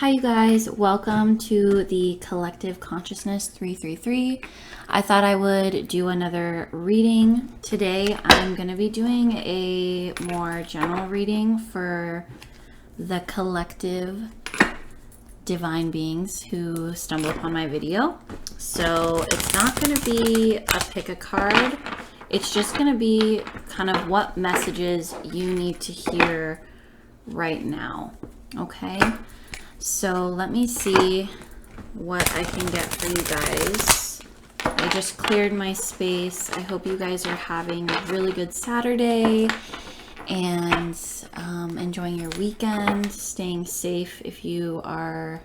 Hi, you guys. Welcome to the Collective Consciousness 333. I thought I would do another reading. Today, I'm going to be doing a more general reading for the collective divine beings who stumble upon my video. So it's not going to be a pick a card. It's just going to be kind of what messages you need to hear right now. Okay? So let me see what I can get for you guys. I just cleared my space. I hope you guys are having a really good Saturday and enjoying your weekend, staying safe if you are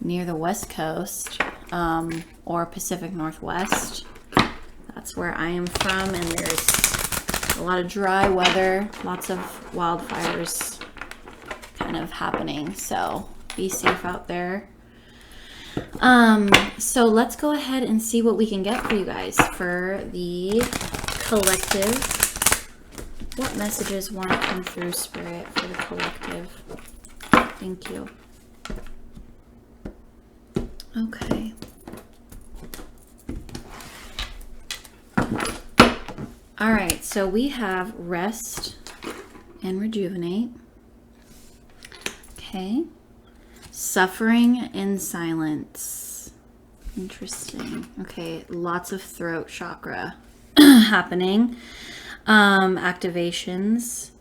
near the West Coast or Pacific Northwest. That's where I am from, and there's a lot of dry weather, lots of wildfires kind of happening, so be safe out there. So let's go ahead and see what we can get for you guys for the collective. What messages want to come through, Spirit, for the collective? Thank you. Okay. All right, so we have rest and rejuvenate. Okay. Suffering in silence. Interesting. Okay, lots of throat chakra happening. Activations.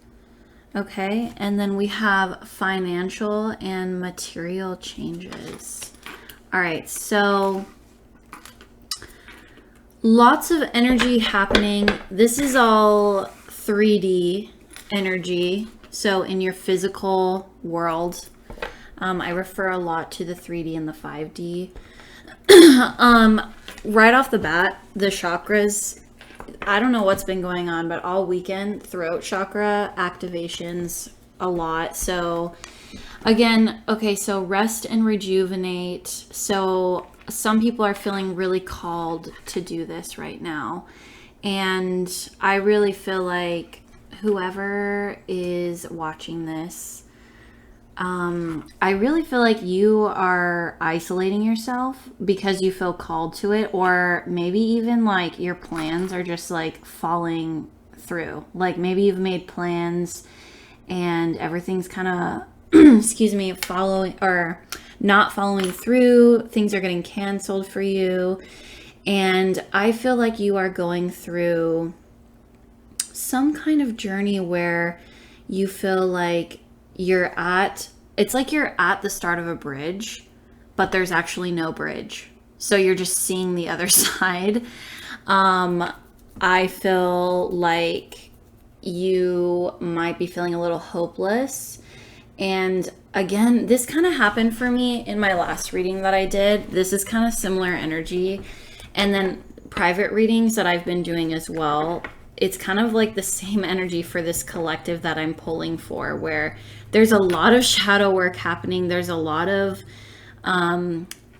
Okay, and then we have financial and material changes. All right, so lots of energy happening. This is all 3D energy. So in your physical world, I refer a lot to the 3D and the 5D. Right off the bat, the chakras, I don't know what's been going on, but all weekend, throat chakra activations a lot. So again, okay, so rest and rejuvenate. So some people are feeling really called to do this right now. And I really feel like whoever is watching this, I really feel like you are isolating yourself because you feel called to it, or maybe even like your plans are just like falling through. Like maybe you've made plans and everything's kind of, excuse me, following or not following through. Things are getting canceled for you. And I feel like you are going through some kind of journey where you feel like it's like you're at the start of a bridge, but there's actually no bridge. So you're just seeing the other side. I feel like you might be feeling a little hopeless. And again, this kind of happened for me in my last reading that I did. This is kind of similar energy. And then private readings that I've been doing as well, it's kind of like the same energy for this collective that I'm pulling for, where there's a lot of shadow work happening. There's a lot of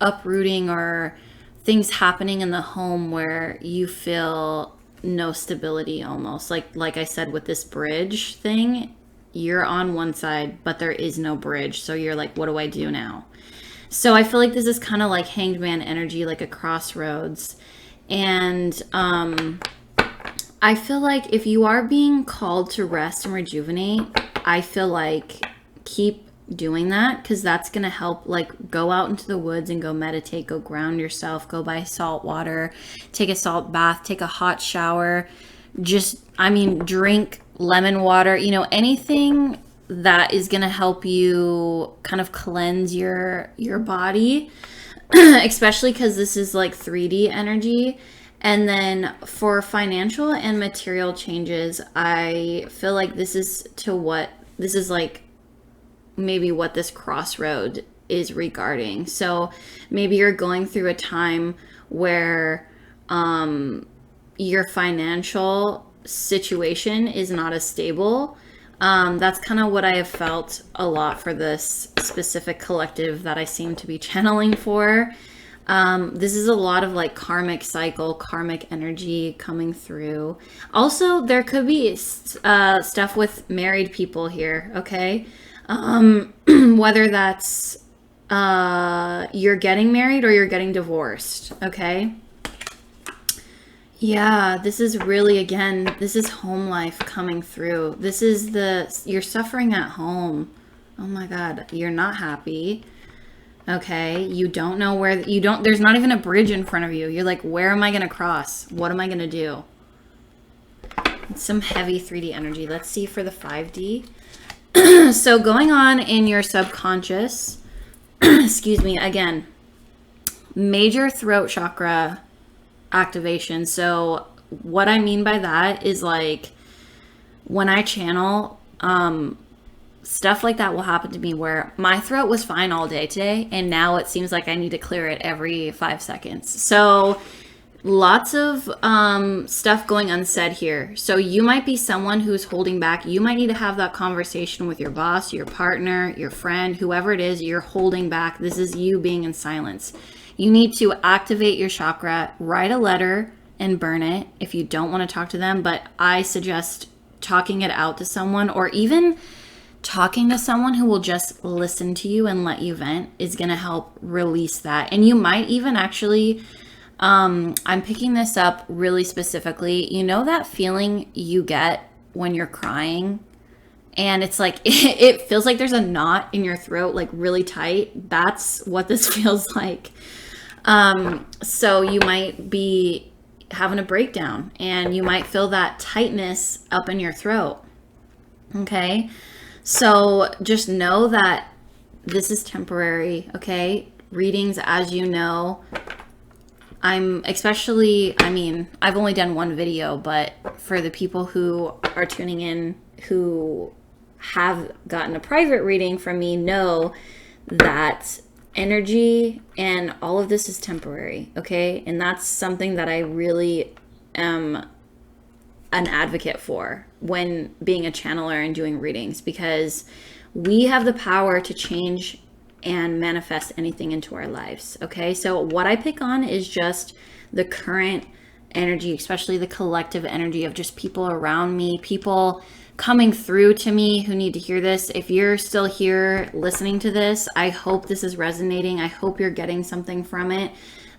uprooting or things happening in the home where you feel no stability almost. Like I said, with this bridge thing, you're on one side, but there is no bridge. So you're like, what do I do now? So I feel like this is kind of like hanged man energy, like a crossroads. And I feel like if you are being called to rest and rejuvenate, I feel like keep doing that, because that's going to help. Like go out into the woods and go meditate, go ground yourself, go buy salt water, take a salt bath, take a hot shower, drink lemon water, anything that is going to help you kind of cleanse your body, especially because this is like 3D energy. And then for financial and material changes, I feel like this is like maybe what this crossroad is regarding. So maybe you're going through a time where your financial situation is not as stable. That's kind of what I have felt a lot for this specific collective that I seem to be channeling for. This is a lot of like karmic cycle, karmic energy coming through. Also, there could be stuff with married people here, okay? Whether that's you're getting married or you're getting divorced, okay? Yeah, this is really, again, this is home life coming through. This is you're suffering at home. Oh my God, you're not happy. Okay, you don't know where, there's not even a bridge in front of you. You're like, where am I going to cross? What am I going to do? It's some heavy 3D energy. Let's see for the 5D. So going on in your subconscious, excuse me, again, major throat chakra activation. So what I mean by that is like when I channel, stuff like that will happen to me where my throat was fine all day today, and now it seems like I need to clear it every 5 seconds. So lots of stuff going unsaid here. So you might be someone who's holding back. You might need to have that conversation with your boss, your partner, your friend, whoever it is you're holding back. This is you being in silence. You need to activate your chakra, write a letter and burn it if you don't want to talk to them. But I suggest talking it out to someone, or even talking to someone who will just listen to you and let you vent is going to help release that. And you might even actually, I'm picking this up really specifically. You know that feeling you get when you're crying and it's like, it feels like there's a knot in your throat, like really tight. That's what this feels like. So you might be having a breakdown and you might feel that tightness up in your throat. Okay. So just know that this is temporary, okay? Readings, as you know, I've only done one video, but for the people who are tuning in who have gotten a private reading from me, know that energy and all of this is temporary, okay? And that's something that I really am an advocate for when being a channeler and doing readings, because we have the power to change and manifest anything into our lives. Okay, so what I pick on is just the current energy, especially the collective energy of just people around me, people coming through to me who need to hear this. If you're still here listening to this, I hope this is resonating. I hope you're getting something from it.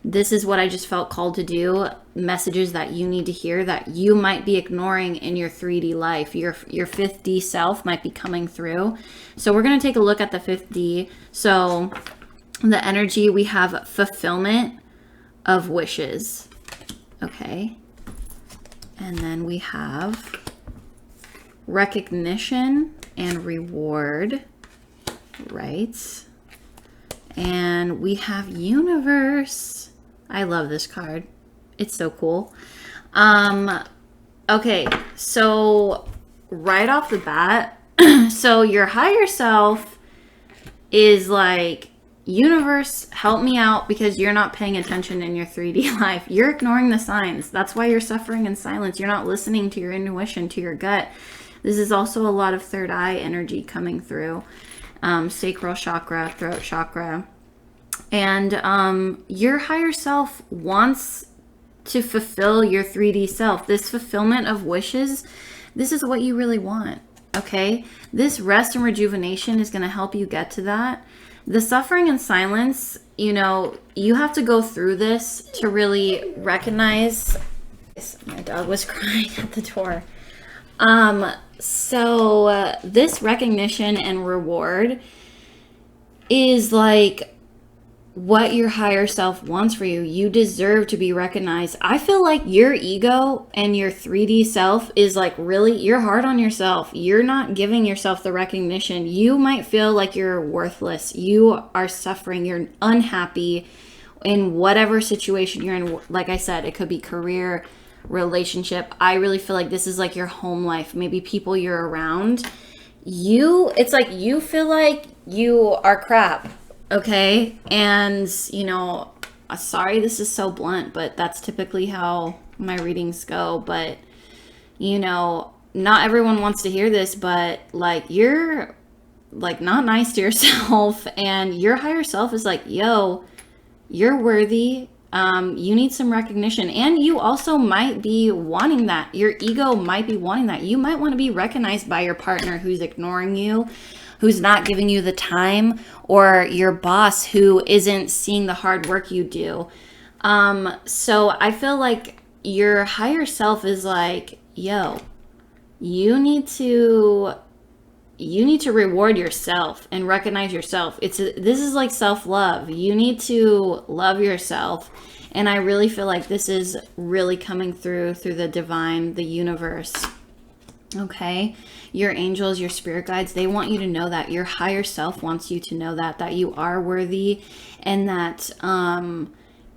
This is what I just felt called to do. Messages that you need to hear that you might be ignoring in your 3D life. Your 5th D self might be coming through. So we're going to take a look at the 5th D. So the energy, we have fulfillment of wishes. Okay. And then we have recognition and reward. Right. And we have universe. I love this card. It's so cool. Okay, so right off the bat, so your higher self is like, universe, help me out because you're not paying attention in your 3D life. You're ignoring the signs. That's why you're suffering in silence. You're not listening to your intuition, to your gut. This is also a lot of third eye energy coming through. Sacral chakra, throat chakra. And your higher self wants to fulfill your 3D self. This fulfillment of wishes, this is what you really want, okay? This rest and rejuvenation is going to help you get to that. The suffering in silence, you know, you have to go through this to really recognize. My dog was crying at the door. So this recognition and reward is like what your higher self wants for you. You deserve to be recognized. I feel like your ego and your 3D self is like really, you're hard on yourself. You're not giving yourself the recognition. You might feel like you're worthless. You are suffering. You're unhappy in whatever situation you're in. Like I said, it could be career, relationship. I really feel like this is like your home life. Maybe people you're around. It's like you feel like you are crap. Okay, and you know, sorry this is so blunt, but that's typically how my readings go. But you know, not everyone wants to hear this, but like you're like not nice to yourself, and your higher self is like, yo, you're worthy. You need some recognition, and you also might be wanting that. Your ego might be wanting that. You might want to be recognized by your partner who's ignoring you. who's not giving you the time, or your boss who isn't seeing the hard work you do. So I feel like your higher self is like, yo, you need to reward yourself and recognize yourself. This is like self-love. You need to love yourself. And I really feel like this is really coming through the divine, the universe. Okay? Your angels, your spirit guides, they want you to know that. Your higher self wants you to know that you are worthy, and that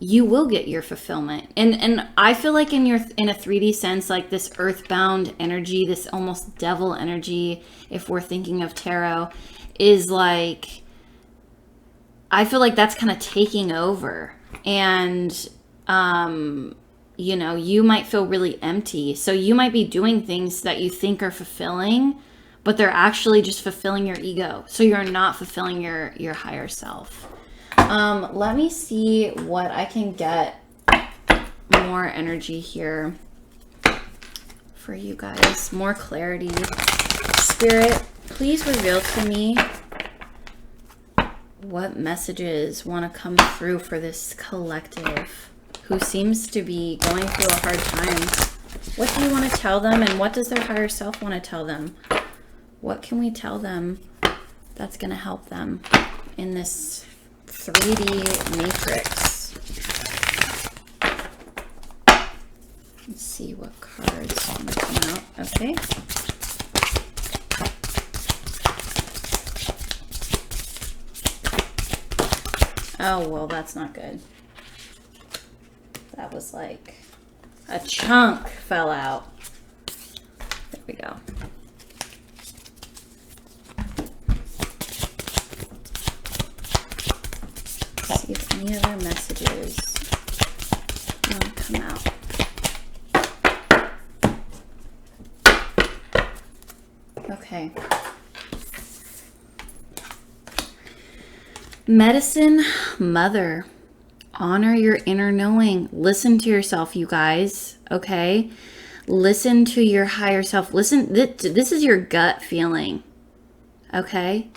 you will get your fulfillment. And I feel like in a 3D sense, like this earthbound energy, this almost devil energy, if we're thinking of tarot, is like, I feel like that's kind of taking over. And you know, you might feel really empty. So you might be doing things that you think are fulfilling, but they're actually just fulfilling your ego. So you're not fulfilling your higher self. Let me see what I can get more energy here for you guys. More clarity. Spirit, please reveal to me what messages want to come through for this collective who seems to be going through a hard time. What do you want to tell them, and what does their higher self want to tell them? What can we tell them that's going to help them in this 3D matrix? Let's see what cards want to come out. Okay. Oh, well, that's not good. That was like a chunk fell out. There we go. Let's see if any other messages want to come out. Okay. Medicine Mother. Honor your inner knowing. Listen to yourself, you guys. Okay? Listen to your higher self. Listen. This is your gut feeling. Okay?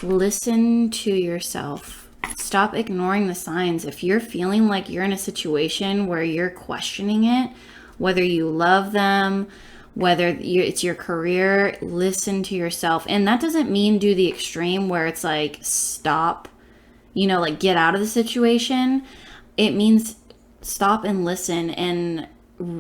Listen to yourself. Stop ignoring the signs. If you're feeling like you're in a situation where you're questioning it, whether you love them, whether it's your career, listen to yourself. And that doesn't mean do the extreme where it's like stop, you know, like get out of the situation. It means stop and listen. And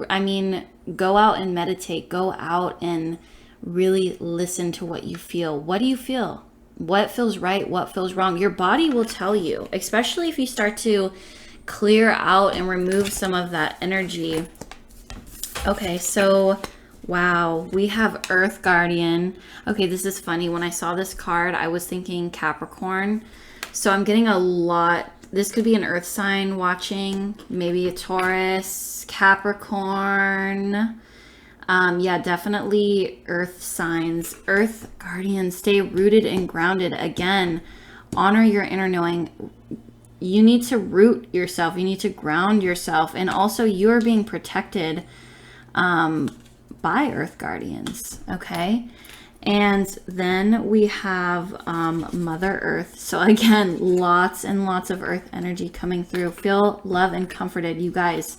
I mean, go out and meditate. Go out and really listen to what you feel. What do you feel? What feels right? What feels wrong? Your body will tell you, especially if you start to clear out and remove some of that energy. Okay, so wow, we have Earth Guardian. Okay, this is funny. When I saw this card, I was thinking Capricorn. So I'm getting a lot. This could be an Earth sign watching, maybe a Taurus, Capricorn. Yeah, definitely Earth signs. Earth Guardians, stay rooted and grounded. Again, honor your inner knowing. You need to root yourself. You need to ground yourself. And also you are being protected by Earth Guardians, okay? And then we have Mother Earth. So again, lots and lots of Earth energy coming through. Feel loved and comforted, you guys.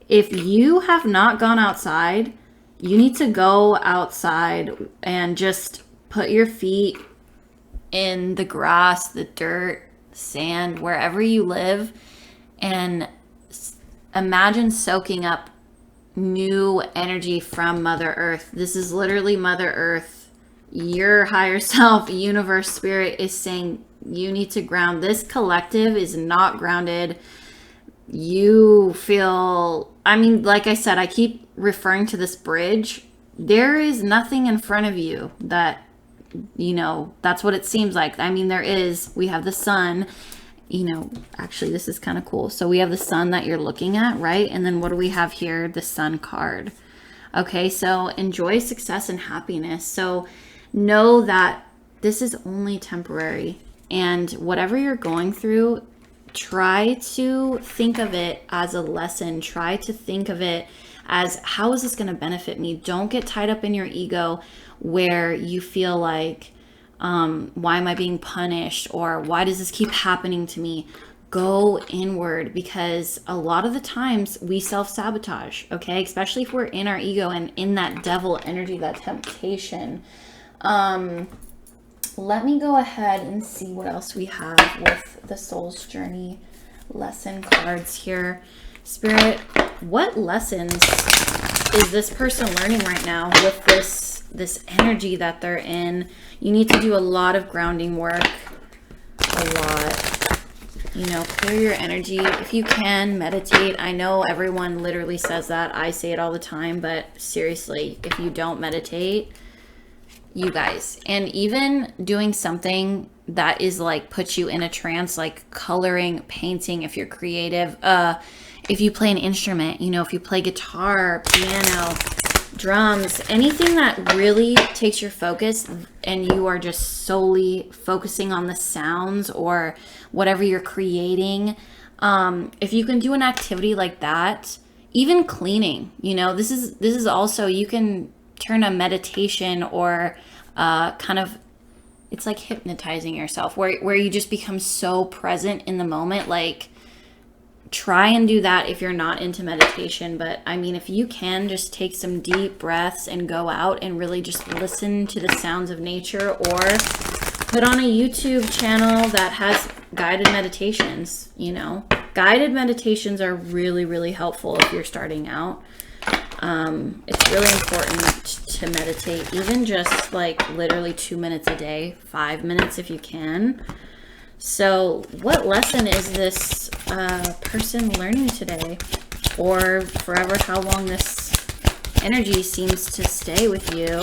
If you have not gone outside, you need to go outside and just put your feet in the grass, the dirt, sand, wherever you live, and imagine soaking up new energy from Mother Earth. This is literally Mother Earth. Your higher self, universe, spirit is saying you need to ground. This collective is not grounded. You feel, I mean, like I said, I keep referring to this bridge. There is nothing in front of you that, you know, that's what it seems like. I mean, there is. We have the sun. You know, actually, this is kind of cool. So we have the sun that you're looking at, right? And then what do we have here? The sun card. Okay, so enjoy success and happiness. So know that this is only temporary. And whatever you're going through, try to think of it as a lesson. Try to think of it as, how is this going to benefit me? Don't get tied up in your ego where you feel like, Why am I being punished? Or why does this keep happening to me? Go inward, because a lot of the times we self-sabotage, okay? Especially if we're in our ego and in that devil energy, that temptation. Let me go ahead and see what else we have with the Soul's Journey lesson cards here. Spirit, what lessons is this person learning right now with this energy that they're in? You need to do a lot of grounding work, a lot. You know, clear your energy. If you can, meditate. I know everyone literally says that. I say it all the time, but seriously, if you don't meditate, you guys, and even doing something that is like puts you in a trance, like coloring, painting, if you're creative, if you play an instrument, you know, if you play guitar, piano, drums, anything that really takes your focus and you are just solely focusing on the sounds or whatever you're creating. If you can do an activity like that, even cleaning, you know, this is also, you can turn a meditation or kind of, it's like hypnotizing yourself where you just become so present in the moment. Like, try and do that if you're not into meditation. But I mean, if you can just take some deep breaths and go out and really just listen to the sounds of nature, or put on a YouTube channel that has guided meditations. You know, guided meditations are really, really helpful if you're starting out. It's really important to meditate, even just like literally 2 minutes a day, 5 minutes if you can. So what lesson is this person learning today, or forever, how long this energy seems to stay with you?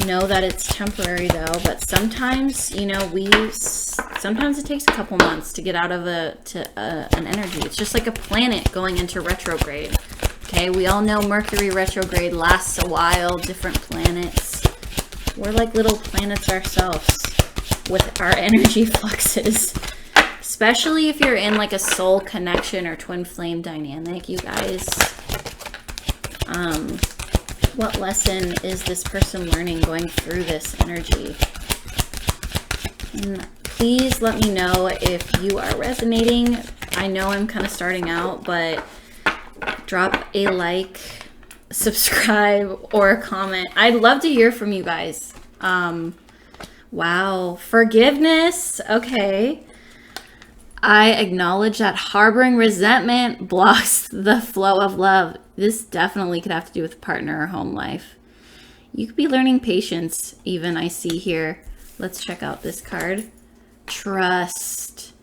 Know that it's temporary though, but sometimes, you know, sometimes it takes a couple months to get out of an energy. It's just like a planet going into retrograde. Okay, we all know Mercury retrograde lasts a while, different planets. We're like little planets ourselves with our energy fluxes. Especially if you're in like a soul connection or twin flame dynamic, you guys. What lesson is this person learning going through this energy? And please let me know if you are resonating. I know I'm kind of starting out, but drop a like, subscribe, or a comment. I'd love to hear from you guys. Wow, forgiveness. Okay. I acknowledge that harboring resentment blocks the flow of love. This definitely could have to do with partner or home life. You could be learning patience, even, I see here. Let's check out this card. Trust.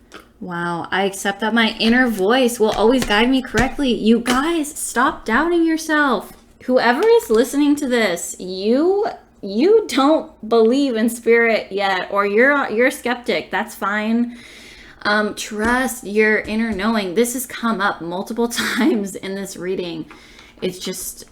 Wow, I accept that my inner voice will always guide me correctly. You guys, stop doubting yourself. Whoever is listening to this, you don't believe in spirit yet, or you're a skeptic. That's fine. Trust your inner knowing. This has come up multiple times in this reading. It's just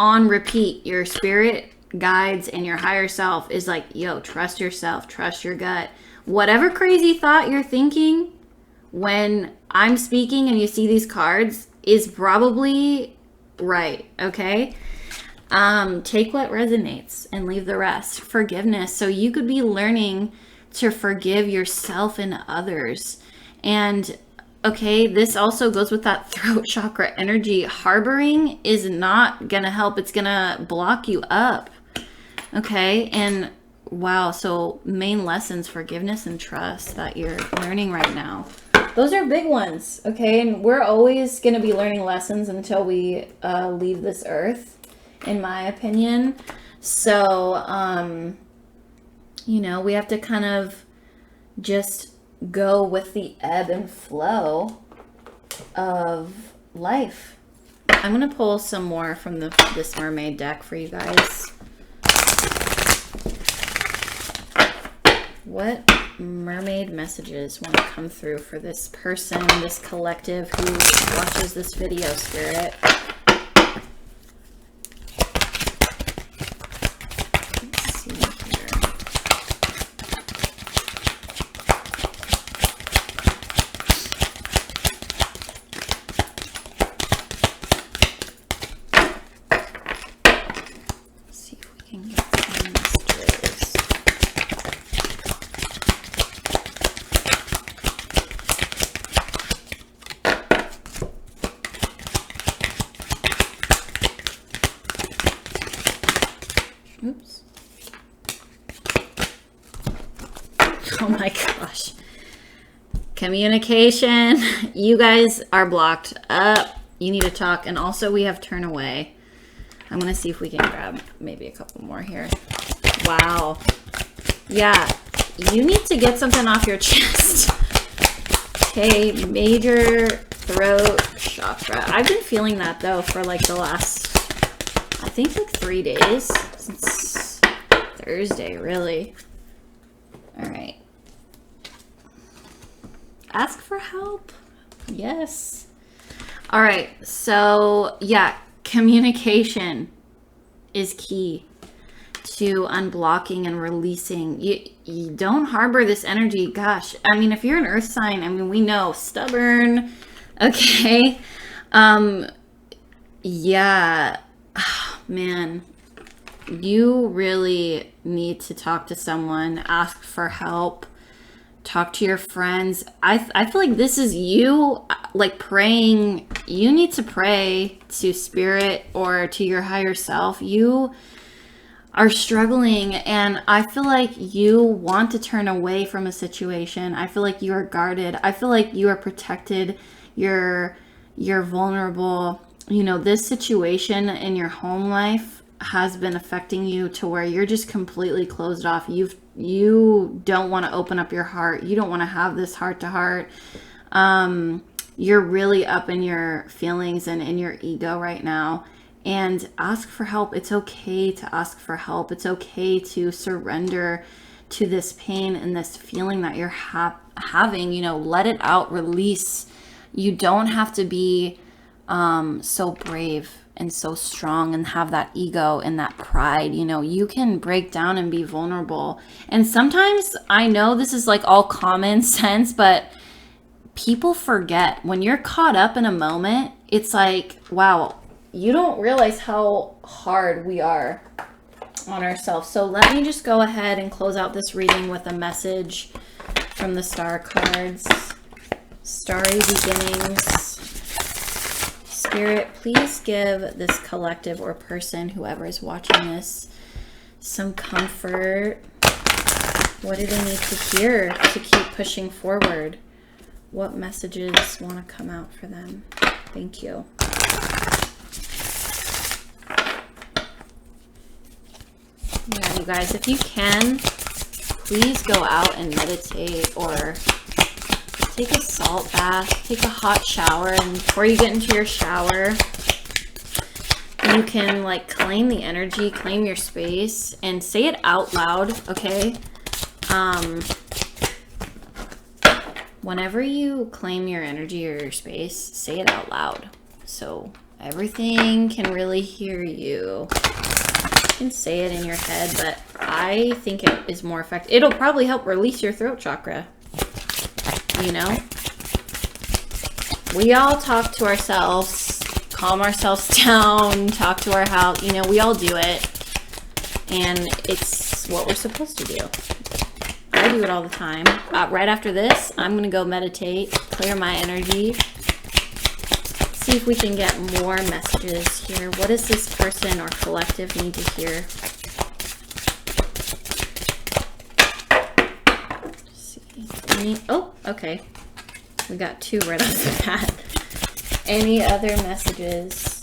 on repeat. Your spirit guides and your higher self is like, yo, trust yourself, trust your gut. Whatever crazy thought you're thinking when I'm speaking and you see these cards is probably right, okay? Take what resonates and leave the rest. Forgiveness. So you could be learning to forgive yourself and others. And okay, this also goes with that throat chakra energy. Harboring is not gonna help. It's gonna block you up. Okay, and wow, so main lessons, forgiveness and trust that you're learning right now. Those are big ones, okay? And we're always gonna be learning lessons until we leave this earth, in my opinion. So, you know, we have to kind of just go with the ebb and flow of life. I'm going to pull some more from this mermaid deck for you guys. What mermaid messages want to come through for this person, this collective who watches this video, Spirit? Oh my gosh. Communication. You guys are blocked up. You need to talk. And also we have turn away. I'm going to see if we can grab maybe a couple more here. Wow. Yeah. You need to get something off your chest. Okay. Major throat chakra. I've been feeling that though for like the last, I think like 3 days since Thursday, really. All right. Ask for help. Yes. All right. So yeah, communication is key to unblocking and releasing. You don't harbor this energy. Gosh, I mean, if you're an earth sign, I mean, we know stubborn. Okay. Yeah. Man, you really need to talk to someone, ask for help. Talk to your friends. I feel like this is you like praying. You need to pray to spirit or to your higher self. You are struggling and I feel like you want to turn away from a situation. I feel like you are guarded. I feel like you are protected. You're vulnerable. You know, this situation in your home life has been affecting you to where you're just completely closed off. You don't want to open up your heart. You don't want to have this heart to heart. You're really up in your feelings and in your ego right now. And ask for help. It's okay to ask for help. It's okay to surrender to this pain and this feeling that you're having. You know, let it out, release. You don't have to be so brave and so strong and have that ego and that pride. You know, you can break down and be vulnerable. And sometimes I know this is like all common sense, but people forget when you're caught up in a moment. It's like, wow, you don't realize how hard we are on ourselves. So let me just go ahead and close out this reading with a message from the star cards. Starry beginnings. Spirit, please give this collective or person, whoever is watching this, some comfort. What do they need to hear to keep pushing forward? What messages want to come out for them? Thank you. Yeah, you guys, if you can, please go out and meditate or take a salt bath, take a hot shower, and before you get into your shower, you can like claim the energy, claim your space, and say it out loud, okay? Whenever you claim your energy or your space, say it out loud so everything can really hear you. You can say it in your head, but I think it is more effective. It'll probably help release your throat chakra. You know, we all talk to ourselves, calm ourselves down, talk to our house. You know, we all do it, and it's what we're supposed to do. I do it all the time. Right after this, I'm gonna go meditate, clear my energy, see if we can get more messages here. What does this person or collective need to hear? Oh, okay. We got 2 right off the bat. Any other messages,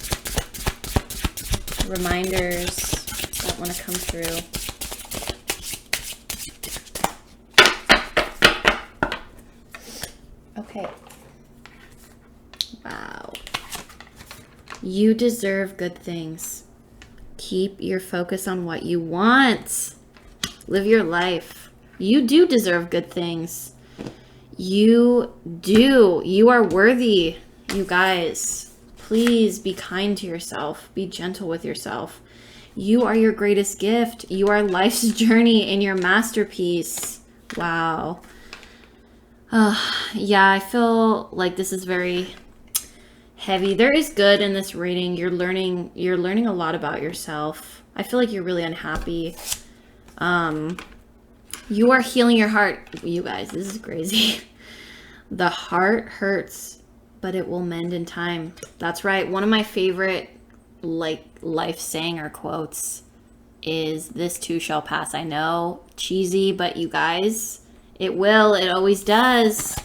reminders that want to come through? Okay. Wow. You deserve good things. Keep your focus on what you want. Live your life. You do deserve good things. You do. You are worthy, you guys. Please be kind to yourself. Be gentle with yourself. You are your greatest gift. You are life's journey and your masterpiece. Wow. Yeah, I feel like this is very heavy. There is good in this reading. You're learning a lot about yourself. I feel like you're really unhappy. You are healing your heart. You guys, this is crazy. The heart hurts, but it will mend in time. That's right. One of my favorite like life saying or quotes is, "This too shall pass." I know, cheesy, but you guys, It will. It always does.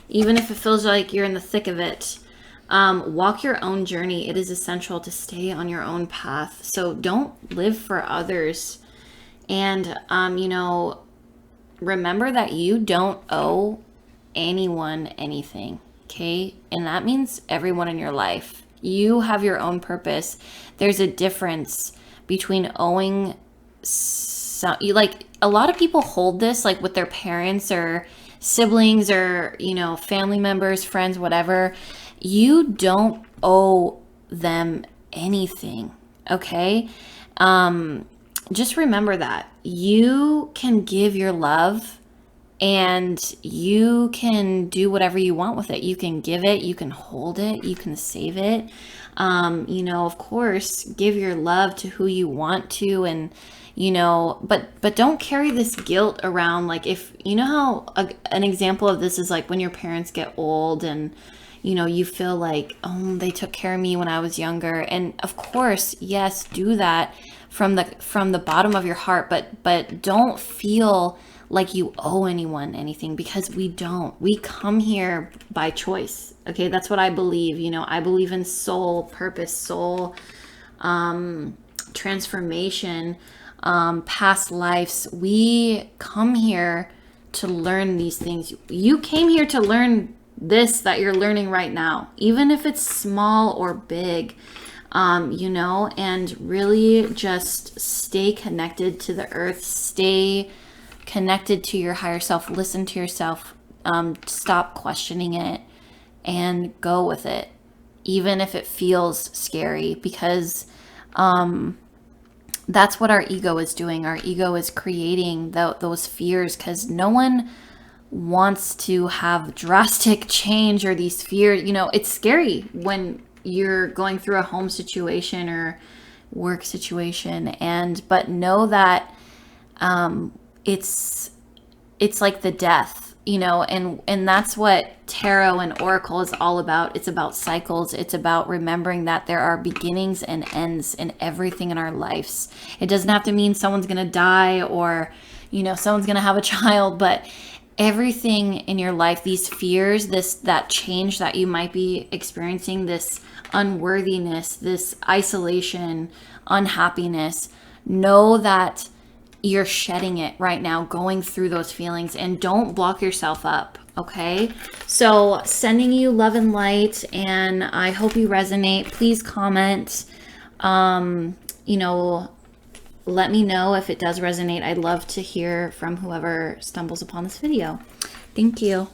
Even if it feels like you're in the thick of it. Walk your own journey. It is essential to stay on your own path. So don't live for others. And, remember that you don't owe anyone anything. Okay? And that means everyone in your life. You have your own purpose. There's a difference between owing like a lot of people hold this like with their parents or siblings or family members, friends, whatever. You don't owe them anything. Okay? Just remember that you can give your love and you can do whatever you want with it. You can give it, you can hold it, you can save it. Of course, give your love to who you want to, and but don't carry this guilt around. Like, if how an example of this is like when your parents get old and you feel like, oh, they took care of me when I was younger. And of course, yes, do that from the bottom of your heart, but don't feel like you owe anyone anything, because we don't. We come here by choice. Okay, that's what I believe. I believe in soul purpose, soul transformation, past lives. We come here to learn these things. You came here to learn this that you're learning right now, even if it's small or big, and really just stay connected to the earth, stay connected to your higher self, listen to yourself, stop questioning it and go with it, even if it feels scary, because that's what our ego is doing. Our ego is creating those fears, because no one wants to have drastic change or these fears. It's scary when you're going through a home situation or work situation, but know that it's like the death, and that's what tarot and oracle is all about. It's about cycles. It's about remembering that there are beginnings and ends in everything in our lives. It doesn't have to mean someone's going to die or someone's going to have a child, but everything in your life, these fears, that change that you might be experiencing, this unworthiness, this isolation, unhappiness, know that you're shedding it right now, going through those feelings, and don't block yourself up. Okay? So sending you love and light, and I hope you resonate. Please comment. Let me know if it does resonate. I'd love to hear from whoever stumbles upon this video. Thank you.